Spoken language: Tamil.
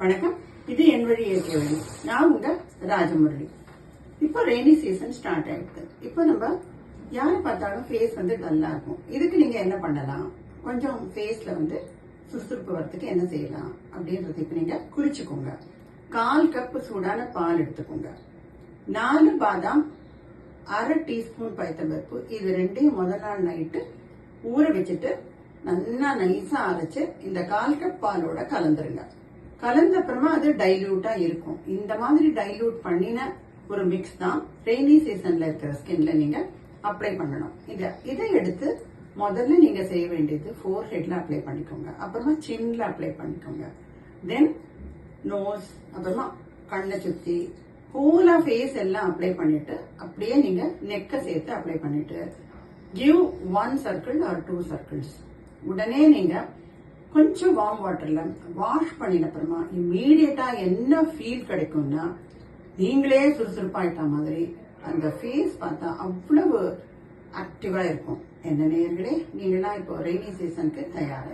வணக்கம். இது என் வழி இயற்கை வழி. நான் உங்க ராஜமுரளி. இப்போ ரெய்னி சீசன் ஸ்டார்ட் ஆயிடுது. இப்போ நம்ம யாரை பார்த்தாலும் ஃபேஸ் டல்லா இருக்கும். இதுக்கு நீங்க என்ன பண்ணலாம், கொஞ்சம் ஃபேஸ்ல சுறுசுறுப்பு வரத்துக்கு என்ன செய்யலாம் அப்படின்றது இப்ப நீங்க குறிச்சுக்கோங்க. 1/4 கப் சூடான பால் எடுத்துக்கோங்க. 4 பாதாம், 1/2 டீஸ்பூன் பைத்தம்பருப்பு, இது ரெண்டையும் முதல் நாள் நைட்டு ஊற வச்சுட்டு நல்லா நைஸா அரைச்சு இந்த 1/4 கப் பாலோட கலந்துருங்க. கலந்த அப்புறமா அது டைல்யூட்டா இருக்கும். இந்த மாதிரி டைல்யூட் பண்ணின ஒரு மிக்ஸ் தான் ரெய்னி சீசன்ல இருக்கிற ஸ்கின்ல நீங்க அப்ளை பண்ணணும். இதை எடுத்து முதல்ல நீங்க செய்ய வேண்டியது ஃபோர் ஹெட்ல அப்ளை பண்ணிக்கோங்க. அப்புறமா சின்ல அப்ளை பண்ணிக்கோங்க. தென் நோஸ், அப்புறமா கண்ணை சுத்தி ஹோலா ஃபேஸ் எல்லாம் அப்ளை பண்ணிட்டு அப்படியே நீங்க நெக்க சேர்த்து அப்ளை பண்ணிட்டு கிவ் 1 சர்க்கிள் ஆர் 2 சர்க்கிள்ஸ். உடனே நீங்க கொஞ்சம் வார்ம் வாட்டர்ல வாஷ் பண்ணின அப்புறமா இம்மீடியட்டா என்ன ஃபீல் கிடைக்கும்னா, நீங்களே சுறுசுறுப்பாயிட்ட மாதிரி அந்த ஃபேஸ் பார்த்தா அவ்வளவு ஆக்டிவா இருக்கும். என்ன நேயர்களே, நீங்களாம் இப்போ ரெய்னி சீசனுக்கு தயார்.